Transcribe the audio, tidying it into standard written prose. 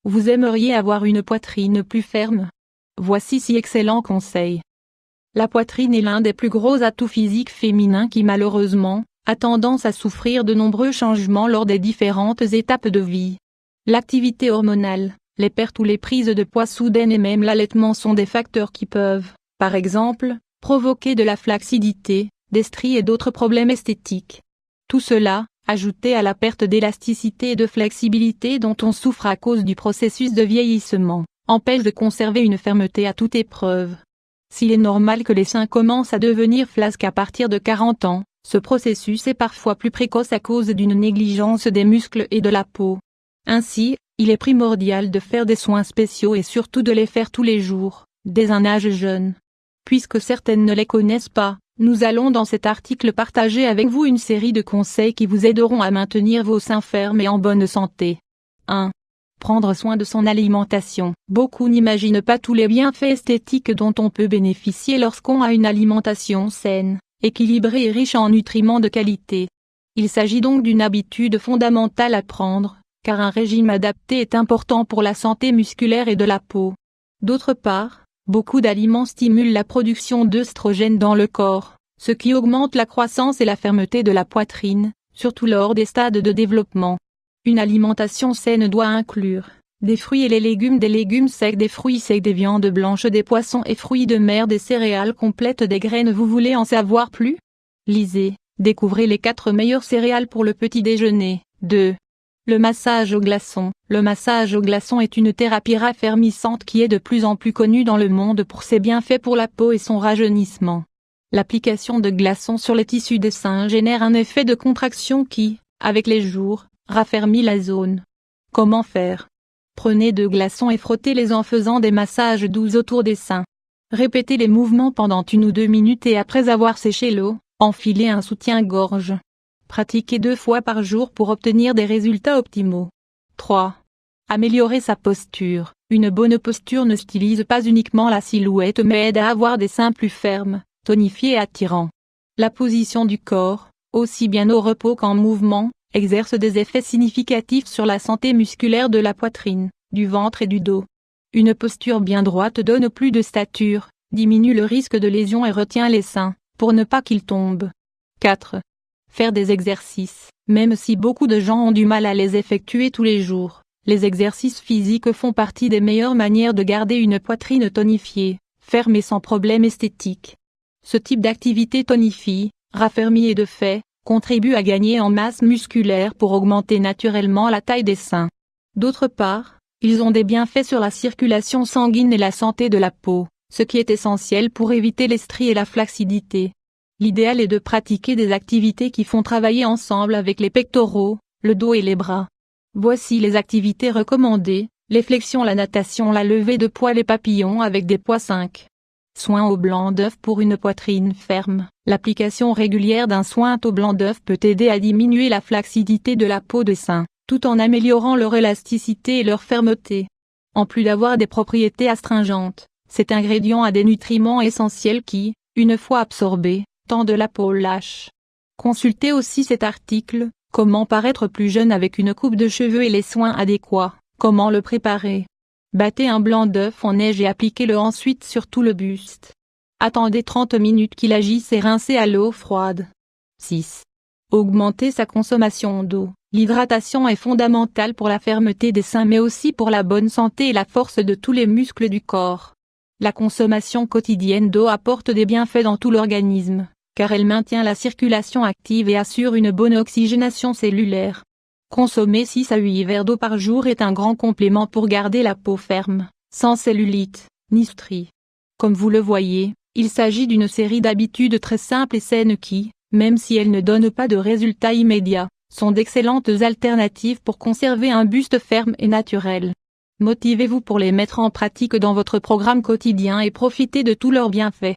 Vous aimeriez avoir une poitrine plus ferme? Voici 6 excellents conseils. La poitrine est l'un des plus gros atouts physiques féminins qui malheureusement, a tendance à souffrir de nombreux changements lors des différentes étapes de vie. L'activité hormonale, les pertes ou les prises de poids soudaines et même l'allaitement sont des facteurs qui peuvent, par exemple, provoquer de la flaccidité, des stries et d'autres problèmes esthétiques. Tout cela, ajouté à la perte d'élasticité et de flexibilité dont on souffre à cause du processus de vieillissement, empêche de conserver une fermeté à toute épreuve. S'il est normal que les seins commencent à devenir flasques à partir de 40 ans, ce processus est parfois plus précoce à cause d'une négligence des muscles et de la peau. Ainsi, il est primordial de faire des soins spéciaux et surtout de les faire tous les jours, dès un âge jeune. Puisque certaines ne les connaissent pas, nous allons dans cet article partager avec vous une série de conseils qui vous aideront à maintenir vos seins fermes et en bonne santé. 1. Prendre soin de son alimentation. Beaucoup n'imaginent pas tous les bienfaits esthétiques dont on peut bénéficier lorsqu'on a une alimentation saine, équilibrée et riche en nutriments de qualité. Il s'agit donc d'une habitude fondamentale à prendre, car un régime adapté est important pour la santé musculaire et de la peau. D'autre part, beaucoup d'aliments stimulent la production d'œstrogènes dans le corps, ce qui augmente la croissance et la fermeté de la poitrine, surtout lors des stades de développement. Une alimentation saine doit inclure des fruits et les légumes, des légumes secs, des fruits secs, des viandes blanches, des poissons et fruits de mer, des céréales complètes, des graines. Vous voulez en savoir plus? Lisez, découvrez les 4 meilleures céréales pour le petit déjeuner. 2. Le massage au glaçon. Le massage au glaçon est une thérapie raffermissante qui est de plus en plus connue dans le monde pour ses bienfaits pour la peau et son rajeunissement. L'application de glaçons sur les tissus des seins génère un effet de contraction qui, avec les jours, raffermit la zone. Comment faire? Prenez 2 glaçons et frottez-les en faisant des massages doux autour des seins. Répétez les mouvements pendant 1 ou 2 minutes et après avoir séché l'eau, enfilez un soutien-gorge. Pratiquez 2 fois par jour pour obtenir des résultats optimaux. 3. Améliorer sa posture. Une bonne posture ne stylise pas uniquement la silhouette mais aide à avoir des seins plus fermes, tonifiés et attirants. La position du corps, aussi bien au repos qu'en mouvement, exerce des effets significatifs sur la santé musculaire de la poitrine, du ventre et du dos. Une posture bien droite donne plus de stature, diminue le risque de lésion et retient les seins, pour ne pas qu'ils tombent. 4. Faire des exercices. Même si beaucoup de gens ont du mal à les effectuer tous les jours, les exercices physiques font partie des meilleures manières de garder une poitrine tonifiée, ferme et sans problème esthétique. Ce type d'activité tonifie, raffermit et de fait, contribue à gagner en masse musculaire pour augmenter naturellement la taille des seins. D'autre part, ils ont des bienfaits sur la circulation sanguine et la santé de la peau, ce qui est essentiel pour éviter les stries et la flaccidité. L'idéal est de pratiquer des activités qui font travailler ensemble avec les pectoraux, le dos et les bras. Voici les activités recommandées: les flexions, la natation, la levée de poids, les papillons avec des poids 5. Soin au blanc d'œuf pour une poitrine ferme. L'application régulière d'un soin au blanc d'œuf peut aider à diminuer la flaccidité de la peau des seins, tout en améliorant leur élasticité et leur fermeté. En plus d'avoir des propriétés astringentes, cet ingrédient a des nutriments essentiels qui, une fois absorbés, tendent la peau lâche. Consultez aussi cet article: comment paraître plus jeune avec une coupe de cheveux et les soins adéquats. Comment le préparer? Battez un blanc d'œuf en neige et appliquez-le ensuite sur tout le buste. Attendez 30 minutes qu'il agisse et rincez à l'eau froide. 6. Augmenter sa consommation d'eau. L'hydratation est fondamentale pour la fermeté des seins mais aussi pour la bonne santé et la force de tous les muscles du corps. La consommation quotidienne d'eau apporte des bienfaits dans tout l'organisme, car elle maintient la circulation active et assure une bonne oxygénation cellulaire. Consommer 6 à 8 verres d'eau par jour est un grand complément pour garder la peau ferme, sans cellulite, ni stries. Comme vous le voyez, il s'agit d'une série d'habitudes très simples et saines qui, même si elles ne donnent pas de résultats immédiats, sont d'excellentes alternatives pour conserver un buste ferme et naturel. Motivez-vous pour les mettre en pratique dans votre programme quotidien et profitez de tous leurs bienfaits.